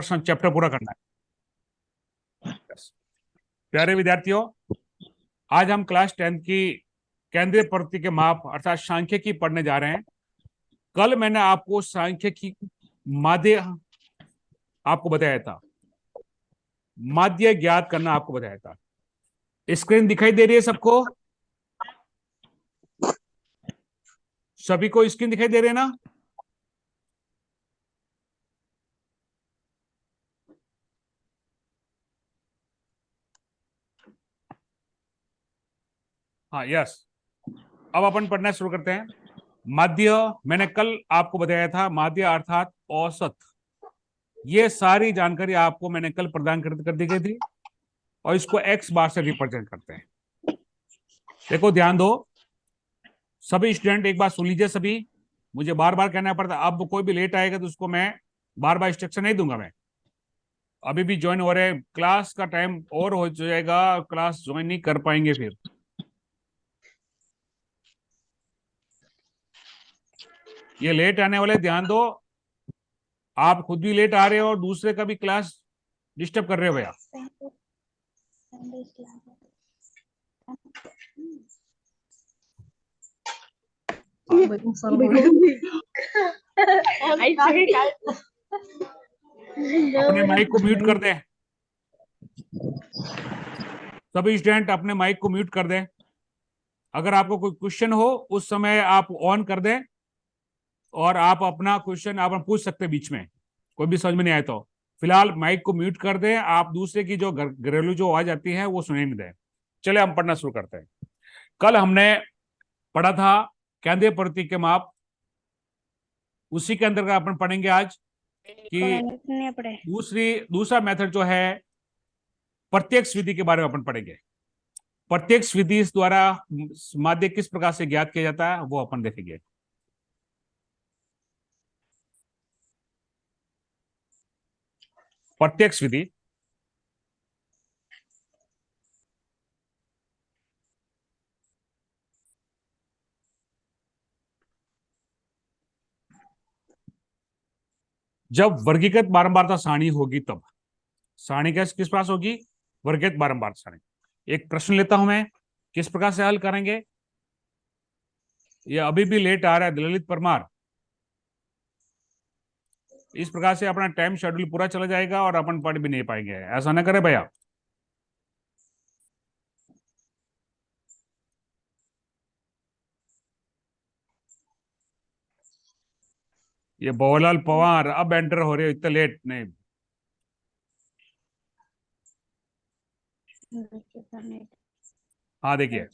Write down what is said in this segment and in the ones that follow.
प्रश्न चैप्टर पूरा करना है। प्यारे विद्यार्थियों, आज हम क्लास 10 की केंद्रीय प्रवृत्ति के माप अर्थात सांख्यिकी पढ़ने जा रहे हैं। कल मैंने आपको सांख्यिकी माध्य आपको बताया था, माध्य ज्ञात करना आपको बताया था। स्क्रीन दिखाई दे रही है सबको? सभी को स्क्रीन दिखाई दे रही है ना? हाँ, यस। अब अपन पढ़ना शुरू करते हैं। माध्य मैंने कल आपको बताया था, माध्य अर्थात औसत। ये सारी जानकारी आपको मैंने कल प्रदान कर दी गई थी और इसको एक्स बार से रिप्रेजेंट करते हैं। देखो, ध्यान दो सभी स्टूडेंट, एक बार सुन लीजिए सभी। मुझे बार बार कहना पड़ता, अब कोई भी लेट आएगा तो उसको मैं बार बार इंस्ट्रक्शन नहीं दूंगा। मैं अभी भी ज्वाइन हो रहे हैं, क्लास का टाइम और हो जाएगा, क्लास ज्वाइन नहीं कर पाएंगे फिर। ये लेट आने वाले ध्यान दो, आप खुद भी लेट आ रहे हो और दूसरे का भी क्लास डिस्टर्ब कर रहे हो भैया। अपने माइक को म्यूट कर दें सभी स्टूडेंट, अपने माइक को म्यूट कर दें। अगर आपको कोई क्वेश्चन हो उस समय आप ऑन कर दें और आप अपना क्वेश्चन आप पूछ सकते हैं बीच में, कोई भी समझ में नहीं आए तो। फिलहाल माइक को म्यूट कर दें, आप दूसरे की जो घरेलू जो आवाज आती है वो सुनने नहीं दें। चले हम पढ़ना शुरू करते हैं। कल हमने पढ़ा था केंद्रीय प्रवृत्ति के माप, उसी के अंतर्गत अपन पढ़ेंगे आज कि दूसरा मेथड जो है प्रत्यक्ष विधि के बारे में अपन पढ़ेंगे। प्रत्यक्ष विधि द्वारा माध्य किस प्रकार से ज्ञात किया जाता है वो अपन देखेंगे। प्रत्यक्ष विधि जब वर्गीकृत बारंबारता सारणी होगी तब। सारणी किस प्रकार से होगी? वर्गीकृत बारंबारता सारणी। एक प्रश्न लेता हूं मैं, किस प्रकार से हल करेंगे? ये अभी भी लेट आ रहा है ललित परमार। इस प्रकार से अपना टाइम शेड्यूल पूरा चला जाएगा और अपन पढ़ भी नहीं पाएंगे, ऐसा ना करे भैया। ये बवलाल पवार अब एंटर हो रहे हो, इतने लेट नहीं। हाँ देखिए,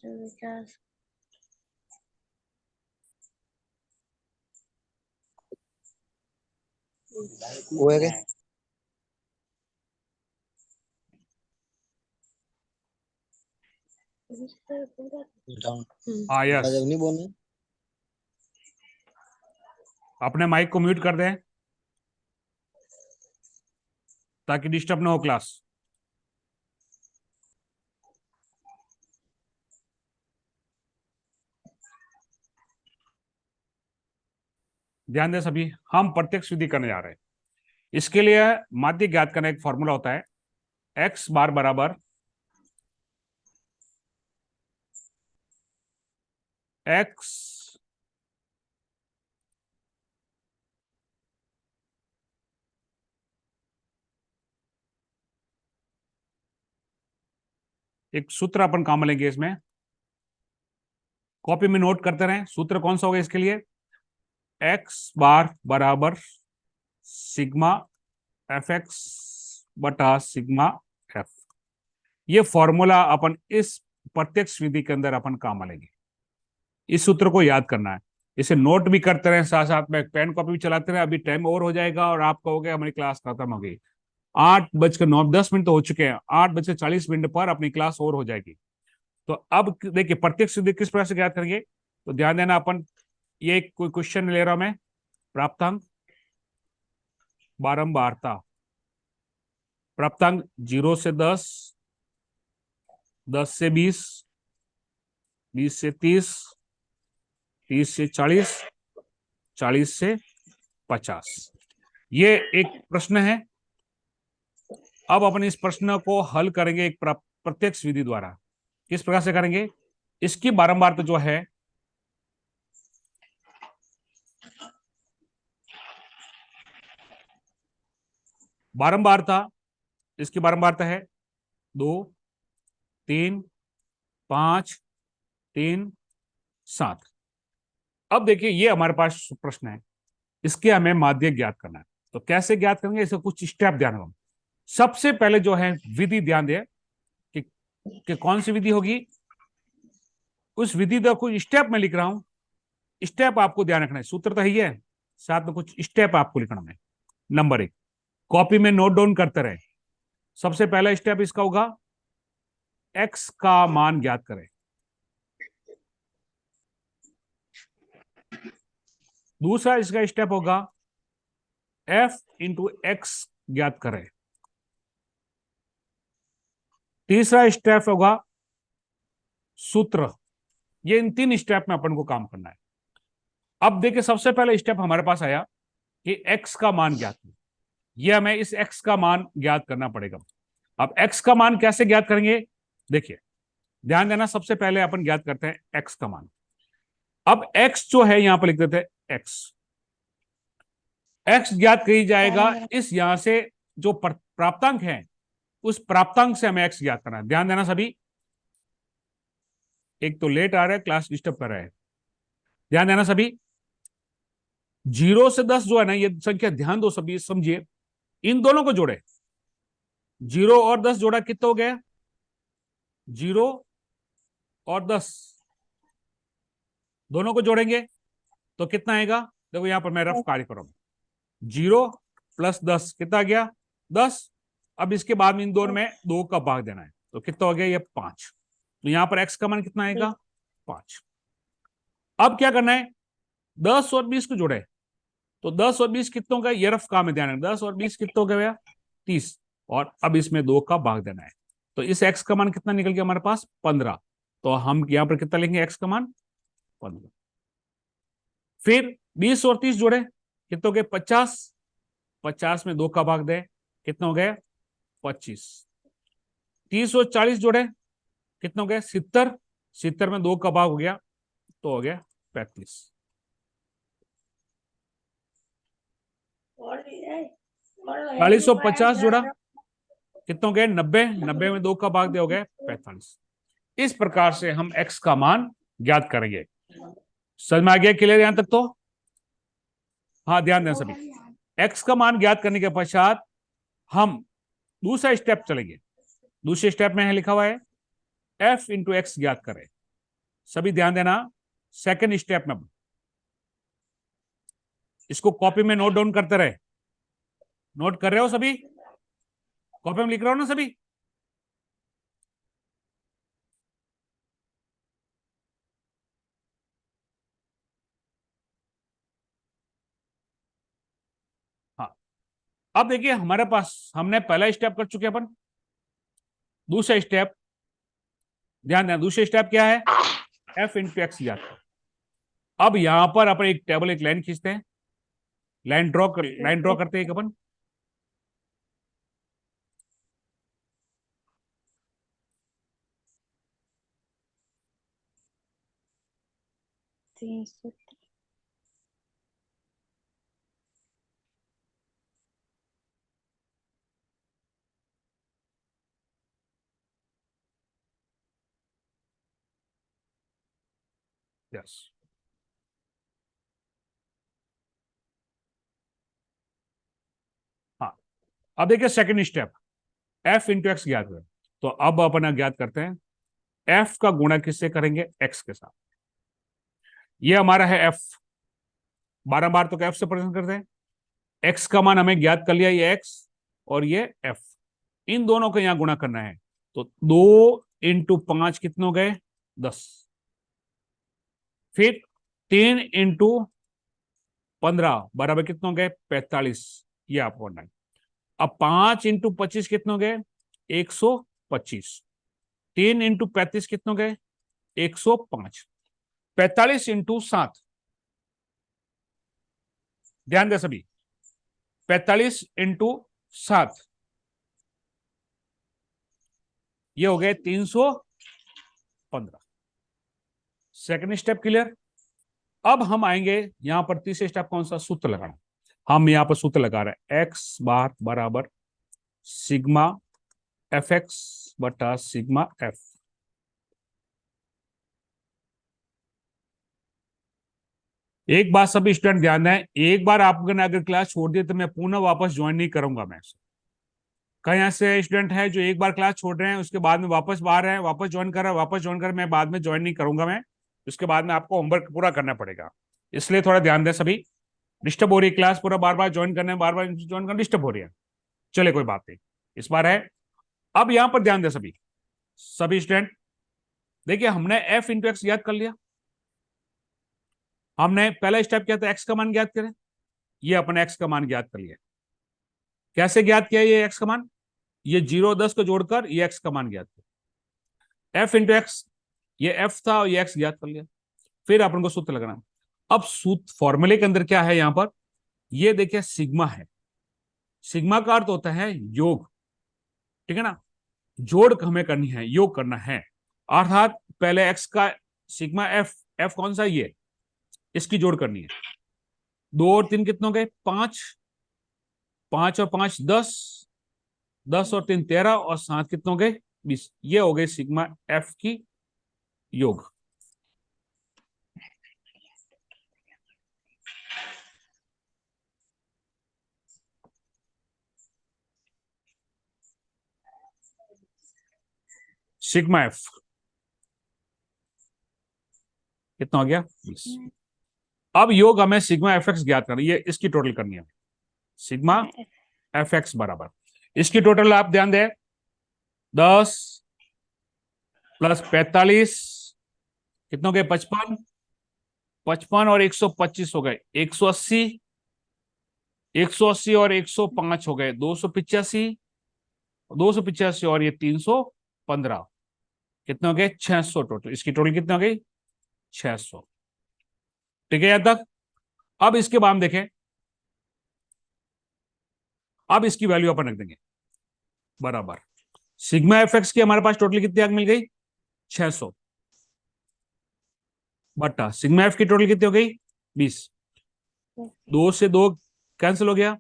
वो है हाँ यस। नहीं बोलना, अपने माइक को म्यूट कर दें ताकि डिस्टर्ब ना हो क्लास। ध्यान दें सभी, हम प्रत्यक्ष विधि करने जा रहे हैं। इसके लिए माध्य ज्ञात करने एक फॉर्मूला होता है, एक्स बार बराबर एक्स एक सूत्र अपन काम लेंगे इसमें, कॉपी में नोट करते रहें। सूत्र कौन सा होगा इसके लिए? एक्स बार बराबर सिग्मा एफ एक्स बटा सिग्मा एफ। ये फॉर्मूला अपन इस प्रत्यक्ष विधि के अंदर अपन काम लेंगे। इस सूत्र को याद करना है, इसे नोट भी करते रहे, साथ साथ में पेन कॉपी भी चलाते रहे। अभी टाइम ओवर हो जाएगा और आप कहोगे हमारी क्लास खत्म हो गई। 8:09 हो चुके हैं, 8:40 पर अपनी क्लास ओवर हो जाएगी। तो अब देखिए प्रत्यक्ष विधि किस प्रकार से ज्ञात करेंगे, तो ध्यान देना। अपन ये कोई क्वेश्चन ले रहा हूं मैं, प्राप्तांक बारंबारता, प्राप्तांक 0 से 10, 10 से 20, 20 से 30, 30 से 40, 40 से 50। ये एक प्रश्न है अब अपन इस प्रश्न को हल करेंगे एक प्रत्यक्ष विधि द्वारा। किस प्रकार से करेंगे? इसकी बारंबारता जो है इसकी बारंबारता है 2, 3, 5, 3, 7। अब देखिए ये हमारे पास प्रश्न है, इसके हमें माध्य ज्ञात करना है। तो कैसे ज्ञात करेंगे? इसका कुछ स्टेप ध्यान रखो। सबसे पहले जो है विधि ध्यान दे कि कौन सी विधि होगी। उस विधि का कुछ स्टेप मैं लिख रहा हूं, स्टेप आपको ध्यान रखना है। सूत्र तो ही है, साथ में कुछ स्टेप आपको लिखना है। नंबर 1, कॉपी में नोट डाउन करते रहे। सबसे पहला स्टेप इसका होगा x का मान ज्ञात करें। दूसरा इसका स्टेप होगा f इंटू एक्स ज्ञात करें। तीसरा स्टेप होगा सूत्र। ये इन 3 स्टेप में अपन को काम करना है। अब देखिए सबसे पहले स्टेप हमारे पास आया कि x का मान ज्ञात करें। ये हमें इस x का मान ज्ञात करना पड़ेगा। अब x का मान कैसे ज्ञात करेंगे? देखिए ध्यान देना, सबसे पहले अपन ज्ञात करते हैं x का मान। अब x जो है यहां पर लिख देते हैं x ज्ञात की जाएगा इस यहां से जो प्राप्तांक है, उस प्राप्तांक से हमें x ज्ञात करना है। ध्यान देना सभी, एक तो लेट आ रहा है, क्लास डिस्टर्ब कर रहा है। ध्यान देना सभी, 0 से 10 जो है ना, ये संख्या ध्यान दो सभी, समझिए। इन दोनों को जोड़े, 0 और 10 जोड़ा कितना हो गया? 0 और 10 दोनों को जोड़ेंगे तो कितना आएगा? देखो यहां पर मैं रफ कार्य कर रहा हूं। 0 प्लस 10 कितना आ गया? 10। अब इसके बाद में इन दोनों में 2 का भाग देना है, तो कितना हो गया? ये 5। तो यहां पर x का मान कितना आएगा? 5। अब क्या करना है? 10 और 20 को जोड़े, तो 10 और 20 कितनों का? ये रफ काम में ध्यान है। 10 और 20 कितनों का भैया? 30। और अब इसमें 2 का भाग देना है, तो इस x का मान कितना निकल गया हमारे पास? 15। तो हम यहां पर कितना लेंगे? x का मान 15। फिर 20 और 30 जोड़े, कितनों के? 50। 50 में 2 का भाग दे, कितना हो गया? 25। 30 और 40 जोड़े, कितने हो गए? 70। 70 में 2 का भाग हो गया, तो हो गया 35। 40 और 50 जोड़ा, कितने हो गए? 90। 90 में 2 का भाग दे, हो गया 45। इस प्रकार से हम x का मान ज्ञात करेंगे। समझ में आ गया? क्लियर यहां तक तो? हाँ ध्यान दें सभी, x का मान ज्ञात करने के पश्चात हम दूसरा स्टेप चलेंगे। दूसरे स्टेप में है लिखा हुआ है f इंटू एक्स ज्ञात करें। सभी ध्यान देना, सेकंड स्टेप में इसको कॉपी में नोट डाउन करते रहे। नोट कर रहे हो सभी? कॉपी में लिख रहे हो ना सभी? हाँ। अब देखिए हमारे पास, हमने पहला स्टेप कर चुके अपन। दूसरा स्टेप ध्यान देना, दूसरा स्टेप क्या है? f इंटू एक्स ज्ञात करें। अब यहां पर अपन एक टेबल, एक लाइन खींचते हैं। लाइन ड्रॉ करते हैं अपन। यस। हाँ। अब देखिए second step, f into x ज्ञात करें। तो अब अपन ज्ञात करते हैं f का गुणा किससे करेंगे? x के साथ। ये हमारा है f, 12 बार तो f से प्रश्न करते हैं। x का मान हमें ज्ञात कर लिया, ये x और ये f, इन दोनों को यहां गुणा करना है। तो 2 इंटू 5 कितने हो गए? 10। फिर 3 इंटू 15 बराबर कितने हो गए? 45। ये आपको करना है। अब 5 इंटू 25 कितने हो गए? 125। 3 इंटू 35 कितने हो गए? 105। 45 इंटू 7, ध्यान दे सभी, 45 इंटू 7 ये हो गए 315। Second step clear. अब हम आएंगे यहां पर तीसरे स्टेप, कौन सा? सूत्र लगाना। हम यहां पर सूत्र लगा रहे हैं, एक्स बार बराबर सिग्मा एफ एक्स बटा सिग्मा एफ। एक बात सभी स्टूडेंट ध्यान दें, एक बार आपने अगर क्लास छोड़ दी तो मैं पुनः वापस ज्वाइन नहीं करूंगा। मैं कहीं ऐसे स्टूडेंट है जो एक बार क्लास छोड़ रहे हैं, उसके बाद में वापस बाहर है, वापस ज्वाइन कर रहा है, वापस ज्वाइन कर, मैं बाद में ज्वाइन नहीं करूंगा। मैं उसके बाद में आपको होमवर्क पूरा करना पड़ेगा, इसलिए थोड़ा ध्यान दें सभी। डिस्टर्ब हो रही है क्लास, पूरा बार बार ज्वाइन करने, बार बार ज्वाइन करना डिस्टर्ब हो रही है। चले कोई बात नहीं, इस बार है। अब यहां पर ध्यान दें सभी सभी स्टूडेंट। देखिए हमने एफ इंटू एक्स याद कर लिया। हमने पहला स्टेप किया था एक्स का मान ज्ञात करें, ये अपने एक्स का मान ज्ञात कर लिया। कैसे ज्ञात किया ये एक्स का मान? ये 0 10 को जोड़कर ये एक्स का मान ज्ञात किया। एफ इंटू एक्स, ये एफ था और ये एक्स ज्ञात कर लिया। फिर अपन को सूत्र लगाना। अब सूत्र फॉर्मूले के अंदर क्या है यहां पर? ये देखिए सिग्मा है। सिग्मा का अर्थ होता है योग, ठीक है ना? जोड़ हमें करनी है, योग करना है। अर्थात पहले एक्स का सिग्मा एफ, एफ कौन सा? ये, इसकी जोड़ करनी है। 2 और 3 कितने हो गए? 5, 5 और 5 10, 10 और 3 13 और 7 कितने हो गए? 20। ये हो गए सिग्मा एफ की योग। सिग्मा एफ कितना हो गया? 20। अब योग हमें सिग्मा एफ एक्स ज्ञात करना है, ये इसकी टोटल करनी है। सिग्मा एफ एक्स बराबर, इसकी टोटल आप ध्यान दें, 10 प्लस 45 कितने हो गए? 55, 55 और 125 हो गए 180, 180 और 105 हो गए 285, 285 और ये 315, कितने हो गए? 600 टोटल। इसकी टोटल कितनी हो गई? 600। ठीक है यहां तक? अब इसके बाद हम देखें, अब इसकी वैल्यू अपन रख देंगे बराबर सिग्मा एफ एक्स की हमारे पास टोटल कितनी आग मिल गई? 600 बटा सिग्मा एफ की टोटल कितनी हो गई? 20। 2 से 2 कैंसिल हो गया।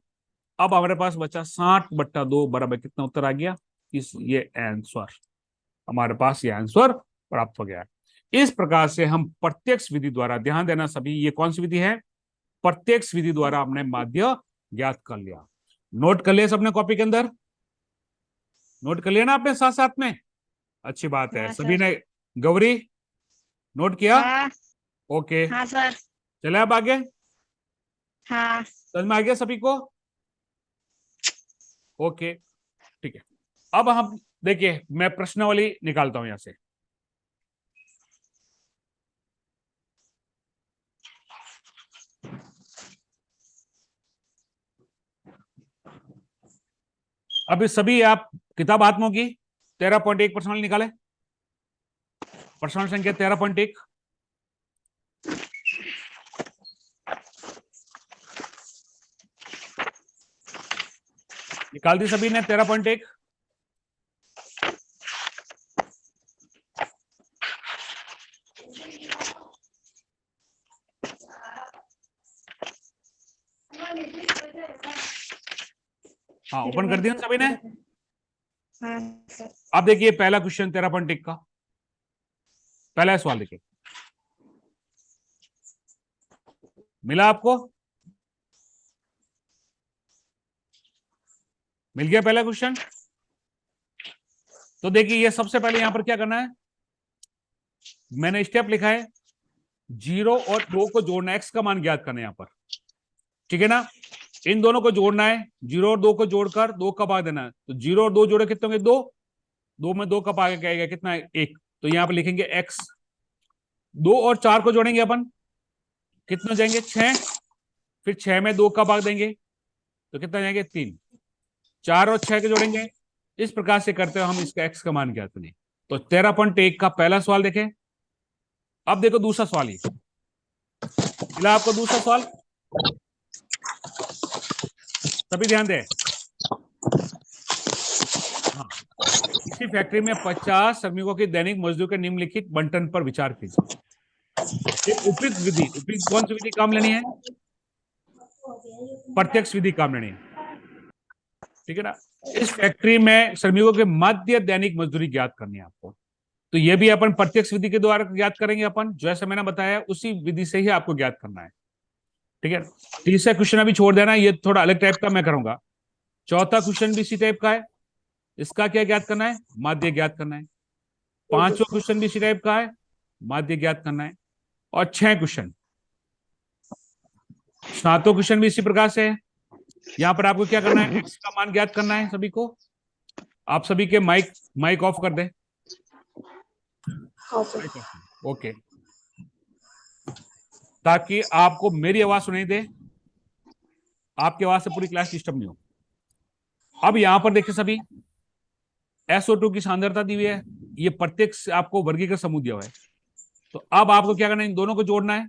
अब हमारे पास बचा 60 बट्टा 2 बराबर कितना उत्तर आ गया? ये आंसर, हमारे पास ये आंसर प्राप्त हो गया। इस प्रकार से हम प्रत्यक्ष विधि द्वारा, ध्यान देना सभी, ये कौन सी विधि है? प्रत्यक्ष विधि द्वारा हमने माध्य ज्ञात कर लिया। नोट कर लिया सबने कॉपी के अंदर? नोट कर लिया ना आपने साथ साथ में? अच्छी बात है। हाँ, सभी सर। ने? गौरी नोट किया? हाँ, ओके, हाँ सर। चले अब आगे। हाँ। समझ में आ गया सभी को? ओके, ठीक है। अब हम देखिए, मैं प्रश्नावली निकालता हूं यहां से। अभी सभी आप किताब हाथ में होगी, 13.1 प्रश्नावली निकाले। प्रश्नावली संख्या 13.1 निकाल दी सभी ने? 13.1 हाँ, ओपन कर दिया सभी ने? हाँ सर। अब देखिए पहला क्वेश्चन 13.1 का पहला सवाल देखिए, मिला आपको? मिल गया पहला क्वेश्चन? तो देखिए ये सबसे पहले यहां पर क्या करना है, मैंने स्टेप लिखा है 0 और 2 को जोड़ना है, एक्स का मान ज्ञात करना है यहां पर, ठीक है ना? इन दोनों को जोड़ना है, 0 और 2 को जोड़कर 2 का भाग देना है। तो 0 और 2 जोड़े कितने होंगे? 2। 2 में 2 का भाग क्या आएगा? कितना है? 1। तो यहां पर लिखेंगे एक्स। 2 और 4 को जोड़ेंगे अपन, कितने हो जाएंगे? 6। फिर 6 में 2 का भाग देंगे तो कितना जाएंगे? 3। 4 और 6 के जोड़ेंगे। इस प्रकार से करते हुए हम इसका एक्स का मान ज्ञात करें। तो 13.1 का पहला सवाल देखें। अब देखो दूसरा सवाल, ये मिला आपको दूसरा सवाल? सभी ध्यान दें, हाँ, इसी फैक्ट्री में 50 श्रमिकों की दैनिक मजदूरी के निम्नलिखित बंटन पर विचार कीजिए। एक उपयुक्त विधि, उपयुक्त कौन सी विधि काम लेनी है? प्रत्यक्ष विधि काम लेनी है, ठीक है ना। इस फैक्ट्री में श्रमिकों के माध्य दैनिक मजदूरी ज्ञात करनी है आपको, तो ये भी अपन प्रत्यक्ष विधि के द्वारा ज्ञात करेंगे। अपन जैसे मैंने बताया उसी विधि से ही आपको ज्ञात करना है, ठीक है। तीसरा क्वेश्चन अभी छोड़ देना, ये थोड़ा अलग टाइप का मैं करूंगा। चौथा क्वेश्चन भी इसी टाइप का है, इसका क्या ज्ञात करना है? माध्य ज्ञात करना है। पांचवा क्वेश्चन भी इसी टाइप का है, माध्य ज्ञात करना है। और 6 क्वेश्चन, सातों क्वेश्चन भी इसी प्रकार से है। यहां पर आपको क्या करना है? एक्स का मान ज्ञात करना है सभी को। आप सभी के माइक माइक ऑफ कर दें। ओके, ताकि आपको मेरी आवाज सुनाई दे, आपकी आवाज से पूरी क्लास डिस्टर्ब नहीं हो। अब यहां पर देखिए सभी, SO2 की सांद्रता दी हुई है, ये प्रत्येक आपको वर्गीकृत समूह दिया हुआ है। तो अब आपको क्या करना है? इन दोनों को जोड़ना है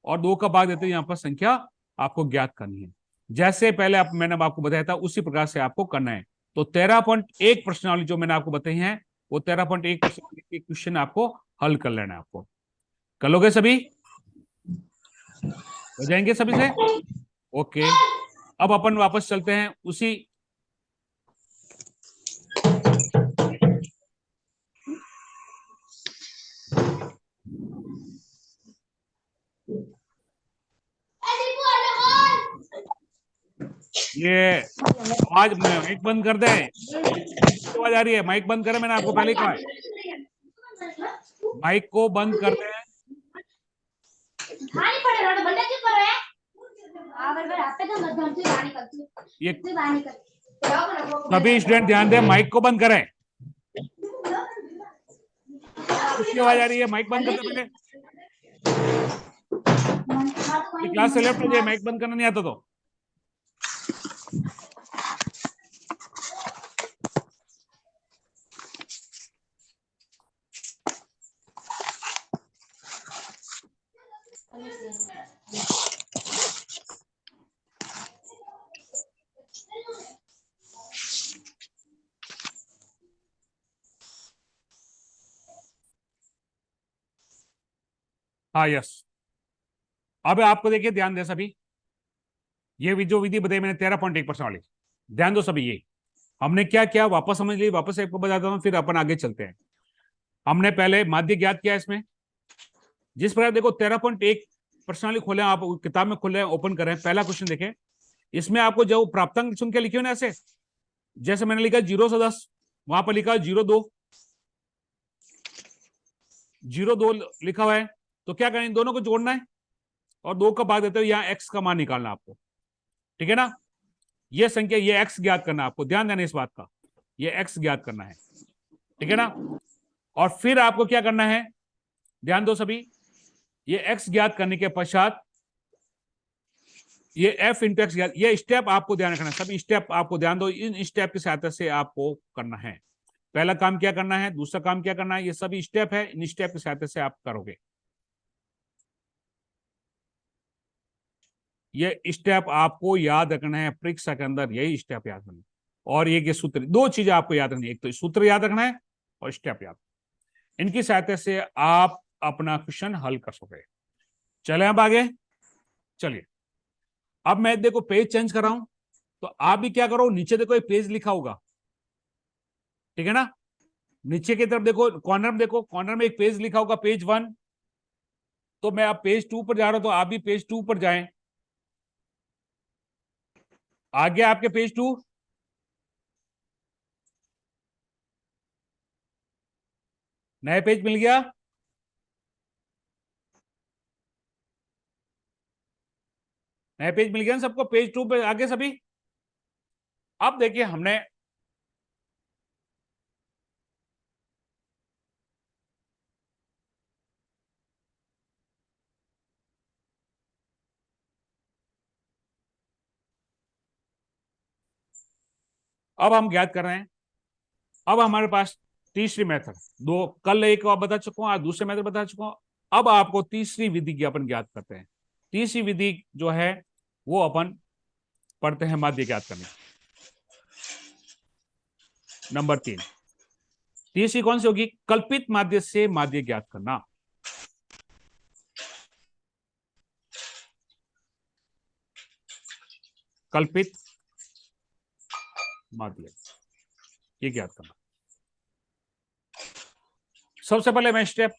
और 2 का भाग देते हैं, यहां पर संख्या आपको ज्ञात करनी है। जैसे पहले मैंने आपको बताया था उसी प्रकार से आपको करना है। तो 13.1 प्रश्नावली जो मैंने आपको बताई है, वो 13.1 प्रश्नावली के क्वेश्चन आपको हल कर लेना है। आपको कर लोगे सभी? हो जाएंगे सभी से? ओके, अब अपन वापस चलते हैं उसी ये आवाज माइक बंद कर दें, आवाज आ रही है, माइक बंद करें, मैंने आपको पहले ही कहा है माइक को बंद कर दें। ये सभी स्टूडेंट ध्यान दें, माइक को बंद करें। उसकी आवाज आ रही है, माइक बंद कर दे पहले। क्लास से लेफ्ट हो जाए, माइक बंद करना नहीं आता तो। हाँ यस, अब आपको देखिए, ध्यान दे सभी, ये जो विधि बताई मैंने 13.1% वाली, ध्यान दो सभी। ये हमने क्या किया, वापस समझ ली, वापस आपको बताता हूं, फिर अपन आगे चलते हैं। हमने पहले माध्य ज्ञात किया इसमें, जिस प्रकार देखो 13.1 प्रश्नावली खोले, आप किताब में खोले, ओपन करें, पहला क्वेश्चन देखें। इसमें आपको जो प्राप्तांक संख्या लिखी हो ना, ऐसे जैसे मैंने लिखा 0 से 10, वहां पर लिखा 0.2, 0.2 लिखा हुआ है। तो क्या करें? इन दोनों को जोड़ना है और 2 का भाग देते हुए यहाँ x का मान निकालना आपको, ठीक है ना। ये संख्या, ये x ज्ञात करना आपको, ध्यान देना इस बात का, ये x ज्ञात करना है, ठीक है ना। और फिर आपको क्या करना है? ध्यान दो सभी, ये x ज्ञात करने के पश्चात ये f इंटू एक्स ज्ञात, ये स्टेप आपको ध्यान रखना है। सभी स्टेप आपको ध्यान दो, इन स्टेप की सहायता से आपको करना है। पहला काम क्या करना है, दूसरा काम क्या करना है, ये सभी स्टेप है, इन स्टेप की सहायता से आप करोगे। ये स्टेप आपको याद रखना है, परीक्षा के अंदर यही स्टेप याद रखना है। और ये सूत्र, 2 चीजें आपको याद रखनी है, एक तो सूत्र याद रखना है और स्टेप याद, इनकी सहायता से आप अपना क्वेश्चन हल कर सकोगे। चले अब आगे चलिए। अब मैं देखो पेज चेंज कर रहा हूं, तो आप भी क्या करो, नीचे देखो एक पेज लिखा होगा, ठीक है ना। नीचे की तरफ देखो, कॉर्नर में देखो, कॉर्नर में एक पेज लिखा होगा, पेज 1। तो मैं अब पेज 2 पर जा रहा हूं, तो आप भी पेज 2 पर जाएं। आगे आपके पेज 2, नया पेज मिल गया। नया पेज मिल गया ना सबको, पेज 2 पे आगे सभी। अब देखिए हमने अब हम ज्ञात कर रहे हैं। अब हमारे पास तीसरी मेथड, दो कल एक और बता चुका हूं, आज दूसरे मेथड बता चुका हूं। अब आपको तीसरी विधि की अपन ज्ञात करते हैं। तीसरी विधि जो है वो अपन पढ़ते हैं, माध्य ज्ञात करने। नंबर 3। तीसरी कौन सी होगी? कल्पित माध्य से माध्य ज्ञात करना। कल्पित माध्य ये ज्ञात करना। सबसे पहले मैं स्टेप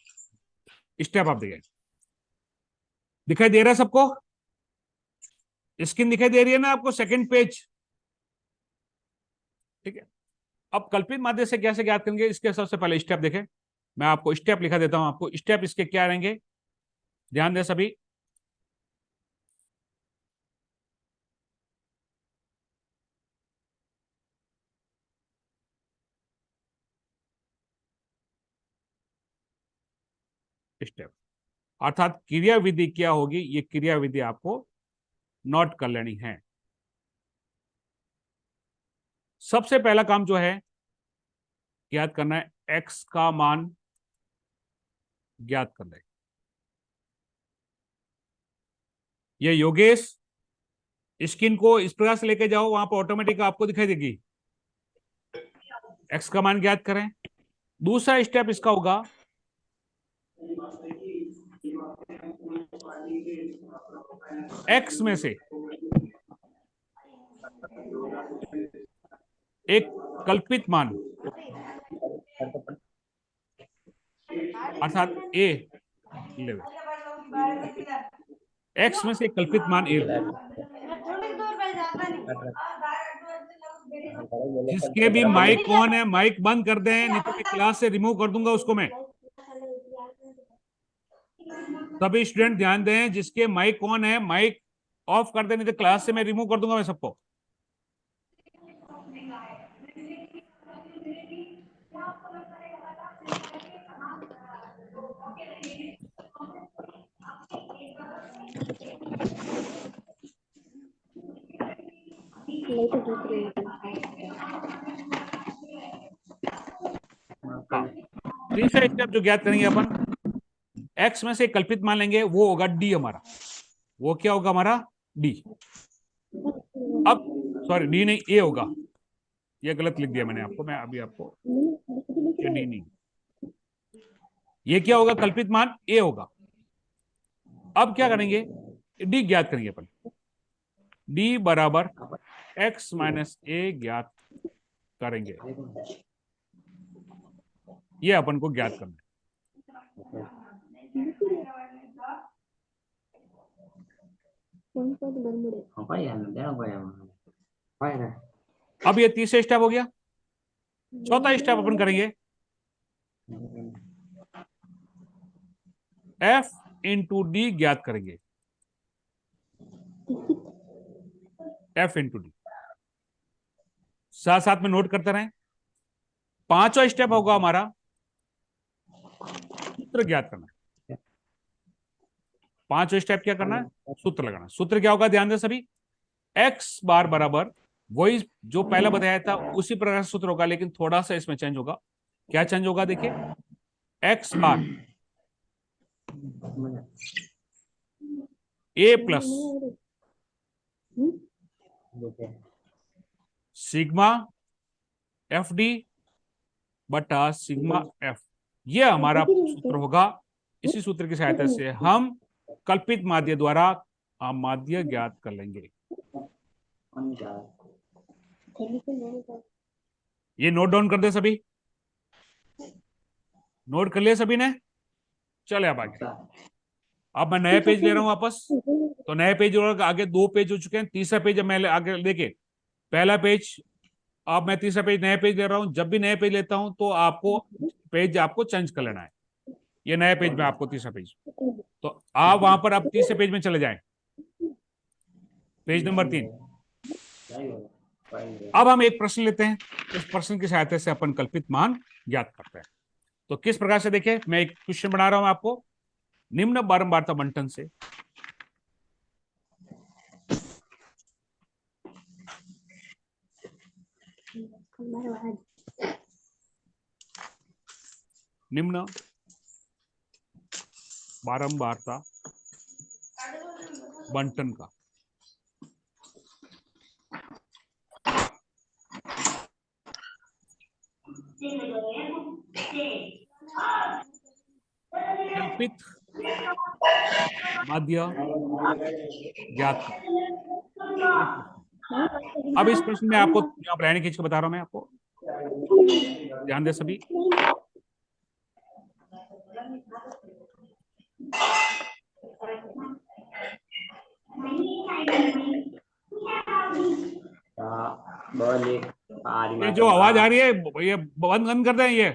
आप देखिए, दिखाई दे रहा है सबको? स्क्रीन दिखाई दे रही है ना आपको? सेकंड पेज, ठीक है। अब कल्पित माध्य से कैसे ज्ञात करेंगे, इसके सबसे पहले स्टेप देखें। मैं आपको स्टेप लिखा देता हूं, आपको स्टेप इसके क्या रहेंगे, ध्यान दें सभी। स्टेप अर्थात क्रिया विधि क्या होगी, ये क्रिया विधि आपको नोट कर लेनी है। सबसे पहला काम जो है ज्ञात करना है, x का मान ज्ञात करना है। ये योगेश स्क्रीन को इस प्रकार से लेके जाओ, वहां पर ऑटोमेटिक आपको दिखाई देगी। x का मान ज्ञात करें। दूसरा स्टेप इसका होगा, x में से एक कल्पित मान अर्थात a ले, x में से एक कल्पित मान a जिसके भी माइक ऑन है माइक बंद कर दें, नहीं तो मैं क्लास से रिमूव कर दूंगा उसको मैं। सभी स्टूडेंट ध्यान दें, जिसके माइक ऑन है माइक ऑफ कर दें, नहीं तो क्लास से मैं रिमूव कर दूंगा मैं सबको। हाँ, तीसरा स्टेप जो ज्ञात करेंगे अपन, x में से कल्पित मान लेंगे, वो होगा d हमारा। वो क्या होगा हमारा? d। अब सॉरी d नहीं, a होगा। ये गलत लिख दिया मैंने आपको, मैं अभी आपको, ये d नहीं, ये क्या होगा? कल्पित मान a होगा। अब क्या करेंगे, d ज्ञात करेंगे अपन। d बराबर x माइनस a ज्ञात करेंगे। ये अपन को ज्ञात करना है। अब ये तीसरा स्टेप हो गया। चौथा स्टेप अपन करेंगे, f इंटू डी ज्ञात करेंगे। f इंटू डी साथ साथ में नोट करते रहें। पांचवा स्टेप होगा हमारा सूत्र ज्ञात करना है। पांचवा स्टेप क्या करना है? सूत्र लगाना। सूत्र क्या होगा, ध्यान दें सभी। x बार बराबर वही जो पहला बताया था उसी प्रकार सूत्र होगा, लेकिन थोड़ा सा इसमें चेंज होगा। क्या चेंज होगा देखिए, x bar a plus sigma F D बटा सिग्मा एफ, ये हमारा सूत्र होगा। इसी सूत्र की सहायता से हम कल्पित माध्य द्वारा माध्य ज्ञात कर लेंगे। ये नोट डाउन कर दे सभी, नोट कर लिया सभी ने? चले अब आगे। अब मैं नया पेज ले रहा हूं वापस, तो नए पेज और आगे 2 पेज हो चुके हैं। तीसरा पेज अब मैं आगे लेके, पहला पेज, अब मैं तीसरा पेज नया पेज ले रहा हूं। जब भी नया पेज लेता हूं तो आपको पेज आपको चेंज कर लेना है। ये नया पेज में आपको तीसरा पेज, तो आप वहां पर अब तीसरे पेज में चले जाएं, पेज नंबर 3। अब हम एक प्रश्न लेते हैं, इस प्रश्न की सहायता से अपन कल्पित मान ज्ञात करते हैं। तो किस प्रकार से देखें, मैं एक क्वेश्चन बना रहा हूं आपको, निम्न बारंबारता बंटन से निम्न बारंबारता बंटन का कल्पित माध्य ज्ञात करें। ये प्रश्न। अब इस प्रश्न में आपको यहाँ पर खींच के बता रहा हूं मैं आपको, ध्यान दे सभी। ये जो आवाज आ रही है ये बंद बंद कर दें ये।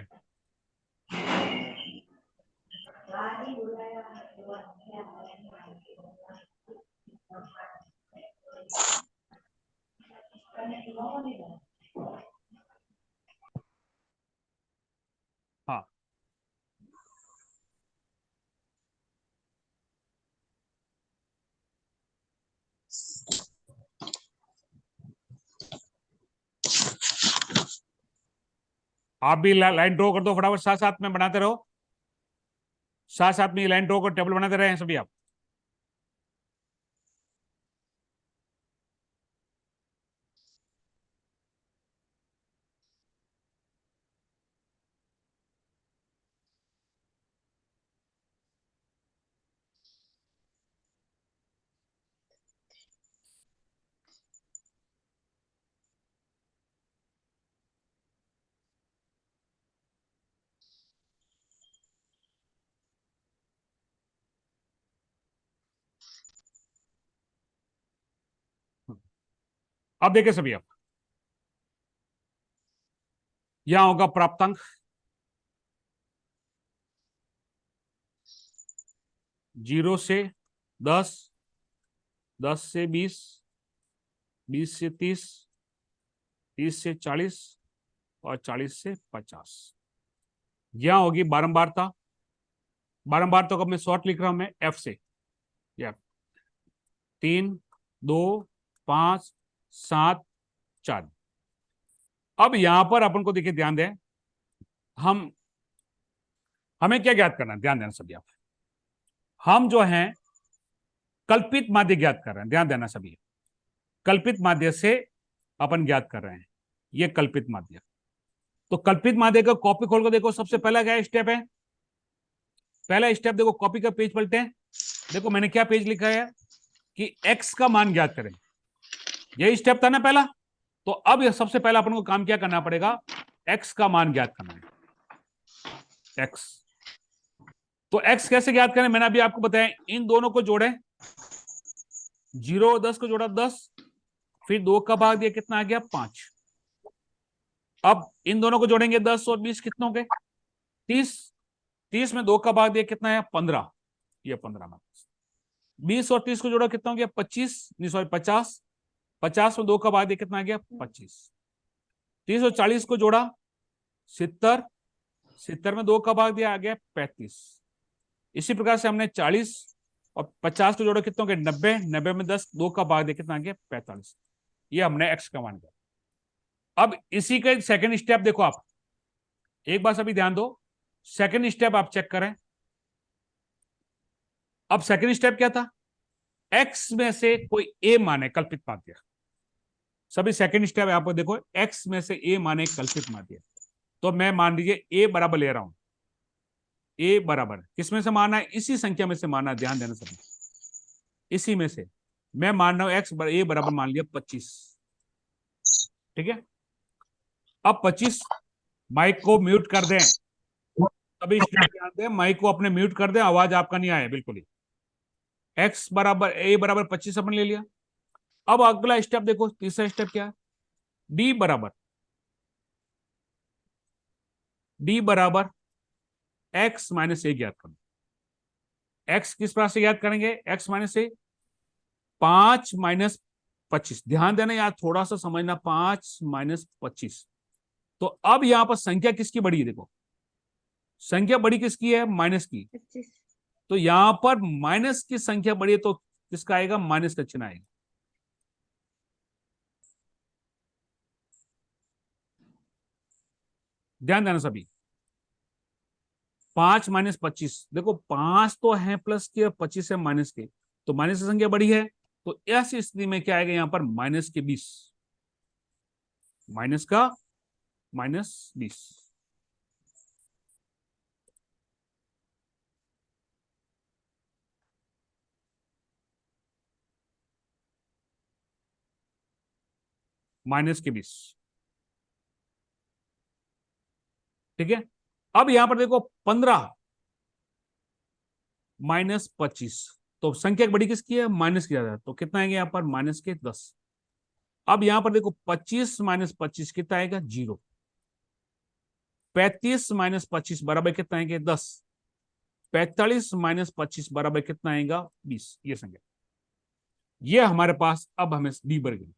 हाँ, आप भी लाइन ड्रॉ कर दो फटाफट, साथ साथ में बनाते रहो, साथ साथ में लाइन ड्रॉ कर टेबल बनाते रहे सभी आप। अब देखिए सभी आप, यहां होगा प्राप्तांक 0 से 10, 10 से 20, 20 से 30, 30 से 40 और 40 से 50। यहां होगी बारंबारता, बारंबारता को मैं शॉर्ट लिख रहा हूं मैं एफ से, या 3, 2, 5, 7, 4। अब यहां पर अपन को देखिए, ध्यान दें, हमें क्या ज्ञात करना है, ध्यान देना सभी आप। हम जो हैं कल्पित माध्य ज्ञात कर रहे हैं, ध्यान देना सभी। कल्पित माध्य से अपन ज्ञात कर रहे हैं, ये कल्पित माध्य। तो कल्पित माध्य का कॉपी खोल कर देखो, सबसे पहला क्या स्टेप है, पहला स्टेप देखो, कॉपी का पेज पलटे हैं, देखो मैंने क्या पेज लिखा है कि x का मान ज्ञात करें, यही स्टेप था ना पहला। तो अब यह सबसे पहला अपन को काम क्या करना पड़ेगा, x का मान ज्ञात करना है, x। तो x कैसे ज्ञात करें, मैंने अभी आपको बताया, इन दोनों को जोड़े, 0 और 10 को जोड़ा 10, फिर 2 का भाग दिया, कितना आ गया 5। अब इन दोनों को जोड़ेंगे, 10 और 20 कितनों के 30, 30 में 2 का भाग दिया, कितना है 15, ये 15 में 20 और 30 को जोड़ा, कितना हो गया 25, नहीं सॉरी 50, 50 में 2 का भाग दिया, कितना आ गया 25। 30 और 40 को जोड़ा 70, 70 में 2 का भाग दिया, आ गया 35। इसी प्रकार से हमने 40 और 50 को जोड़ा, कितनों के 90, 90 में 10 2 का भाग दिया, कितना आ गया 45। ये हमने एक्स का मान किया। अब इसी का सेकंड स्टेप देखो आप, एक बार सभी ध्यान दो, सेकंड स्टेप आप चेक करें। अब सेकंड स्टेप क्या था, एक्स में से कोई ए माने कल्पित माध्य, सभी सेकंड स्टेप आप देखो, एक्स में से ए माने कल्पित माध्य। तो मैं मान लीजिए ए बराबर ले रहा हूं, ए बराबर किसमें से माना है, इसी संख्या में से माना है, ध्यान देना सभी, इसी में से मैं मान रहा हूं एक्स ए बराबर मान लिया 25, ठीक है। अब 25, माइक को म्यूट कर दें, सभी ध्यान दें, माइक को अपने म्यूट कर दें, आवाज आपका नहीं आया बिल्कुल ही। एक्स बराबर ए बराबर 25 अपन ले लिया। अब अगला स्टेप देखो, तीसरा स्टेप क्या है, डी बराबर एक्स माइनस ए ज्ञात करना। एक्स किस प्रकार से ज्ञात करेंगे, एक्स माइनस ए, 5 माइनस 25, ध्यान देना यार, थोड़ा सा समझना, 5 माइनस 25। तो अब यहां पर संख्या किसकी बड़ी है, देखो संख्या बड़ी किसकी है, माइनस की। 25। तो यहां पर माइनस की संख्या बड़ी है, तो किसका आएगा, माइनस का चिन्ह आएगा। ध्यान देना सभी, 5 माइनस 25, देखो 5 तो है प्लस के और 25 है माइनस के, तो माइनस की संख्या बड़ी है, तो ऐसी स्थिति में क्या आएगा यहां पर, माइनस के 20, माइनस का -20। -20। ठीक है। अब यहां पर देखो 15 -25, तो संख्या बड़ी किसकी है? माइनस की ज्यादा है, तो कितना आएगा यहाँ पर? -10। अब यहां पर देखो 25 - 25 कितना आएगा? 0। 35 - 25 बराबर कितना आएंगे? 10। 45 - 25 बराबर कितना आएगा? 20। ये संख्या, ये हमारे पास अब हमें डी बढ़ गई।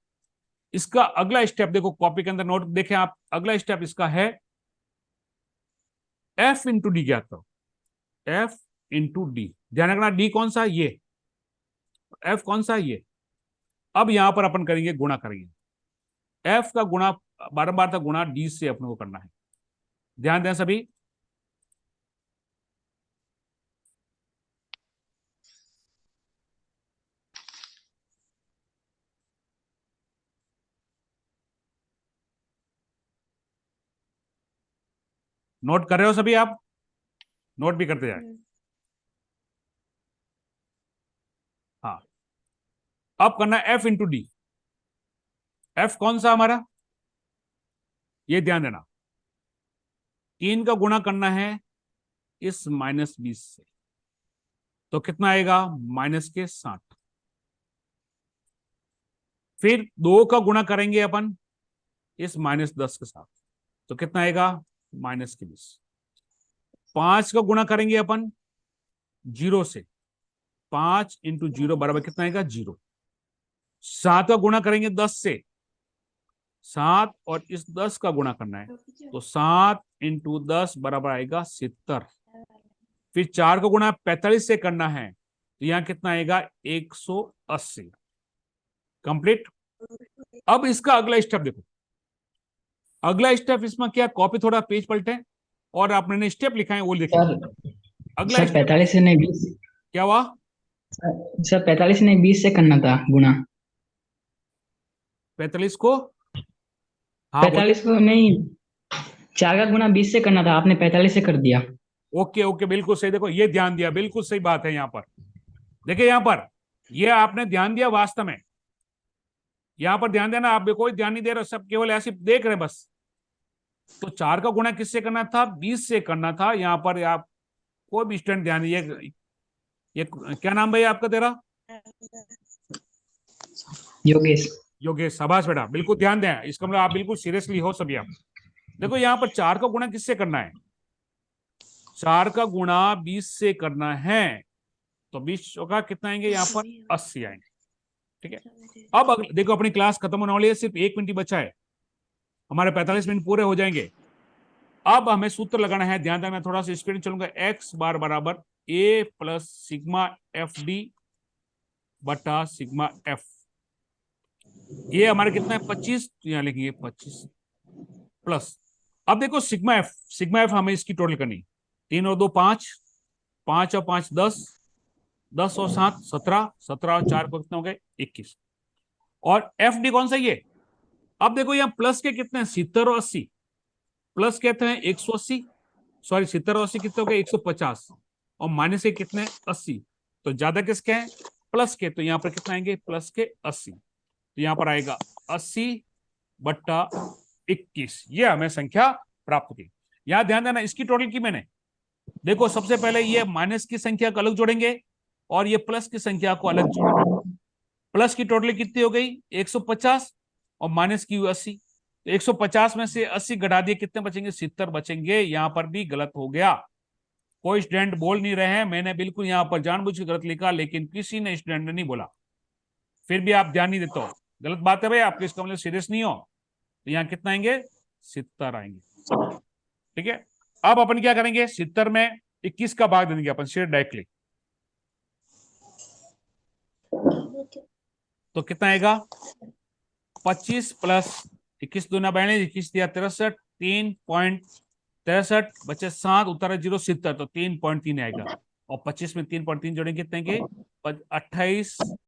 इसका अगला स्टेप देखो, कॉपी के अंदर नोट देखें आप, अगला स्टेप इसका है एफ इंटू डी ज्ञात करो। एफ इंटू डी, ध्यान रखना डी कौन सा है? ये। एफ कौन सा है? ये। अब यहां पर अपन करेंगे गुणा करेंगे। एफ का गुणा बारंबार तक गुणा डी से अपने को करना है। ध्यान दें सभी। नोट कर रहे हो सभी आप? नोट भी करते जाए। हाँ, अब करना एफ इंटू डी। एफ कौन सा हमारा? ये ध्यान देना, 3 का गुणा करना है इस -20 से, तो कितना आएगा? -60। फिर 2 का गुणा करेंगे अपन इस -10 के साथ, तो कितना आएगा? -20। 5 का गुणा करेंगे अपन 0 से, 5 × 0 बराबर कितना आएगा? 0। 7 का गुणा करेंगे 10 से, 7 और इस 10 का गुणा करना है, तो 7 × 10 बराबर आएगा 70। फिर 4 का गुणा 45 से करना है, तो यहां कितना आएगा? 180। कंप्लीट। अब इसका अगला स्टेप देखो। अगला स्टेप इसमें क्या? कॉपी थोड़ा पेज पलटे और आपने स्टेप लिखा है वो लिखे। सर अगला सर स्टेप 45 से नहीं 20। क्या हुआ? सर 45 नहीं 20 से करना था गुणा। 45 को, हाँ 45 को नहीं, 4 का गुणा 20 से करना था, आपने 45 से कर दिया। ओके ओके, बिल्कुल सही। देखो ये ध्यान दिया, बिल्कुल सही बात है। यहाँ पर देखिए, यहाँ पर ये आपने ध्यान दिया वास्तव में। यहाँ पर ध्यान देना, आप कोई ध्यान नहीं दे रहे, सब केवल ऐसे देख रहे बस। तो 4 का गुणा किससे करना था? 20 से करना था। यहाँ पर आप कोई भी स्टूडेंट ध्यान दीजिए। ये क्या नाम भाई आपका तेरा? योगेश। योगेश, शाबाश बेटा, बिल्कुल ध्यान दें। इसका मतलब आप बिल्कुल सीरियसली हो सभी आप। देखो यहाँ पर 4 का गुणा किससे करना है? 4 का गुणा 20 से करना है, तो 20 का कितना आएंगे? यहाँ पर 80 आएंगे। ठीक है। अब देखो अपनी क्लास खत्म होने वाली है, सिर्फ 1 मिनट ही बचा है, हमारे 45 मिनट पूरे हो जाएंगे। अब हमें सूत्र लगाना है, ध्यान देना, मैं थोड़ा सा स्पीड चलूंगा। x बार बराबर a plus sigma F D बटा सिग्मा एफ। ये हमारे कितना है? 25, तो यहां लिखेंगे 25 प्लस। अब देखो सिग्मा एफ हमें इसकी टोटल करनी। 3 और 2 5, 5 और 5 10, 10 और 7 17, 17 और 4 को कितना हो गए? 21। और एफ डी कौन सा? ये। अब देखो यहाँ प्लस के कितने हैं? 70 और 80। प्लस कहते हैं 180, सॉरी 70 और 80 कितने हो गए? 150। और माइनस के कितने? 80। तो ज्यादा किसके हैं? प्लस के। तो यहाँ पर कितना आएंगे? प्लस के 80। तो यहाँ पर आएगा 80 बट्टा 21। ये हमें संख्या प्राप्त की। यहां ध्यान देना, इसकी टोटल की मैंने। देखो सबसे पहले ये माइनस की संख्या को अलग जोड़ेंगे और ये प्लस की संख्या को अलग जोड़ेंगे। प्लस की टोटल कितनी हो गई? 150 और माइनस की 80। तो 150 में से 80 घटा दिए, कितने बचेंगे? 70 बचेंगे। यहां पर भी गलत हो गया। कोई स्टूडेंट बोल नहीं रहे हैं, मैंने बिल्कुल यहां पर जानबूझ के गलत लिखा, लेकिन किसी ने स्टूडेंट ने नहीं बोला। फिर भी आप ध्यान नहीं देते हो, गलत बात है भाई आपके, इसका मतलब सीरियस नहीं हो। तो यहाँ कितना आएंगे? 70 आएंगे। ठीक है। अब अपन क्या करेंगे? 70 में 21 का भाग देंगे अपन सीधे डायरेक्टली। तो कितना आएगा? 25 प्लस 21 दूना 42, 21 दिया 63, 3.63 बचे 7, उतारा 0, 70, तो 3.3 आएगा। और 25 में 3.3 जोड़ेंगे कितने के? 28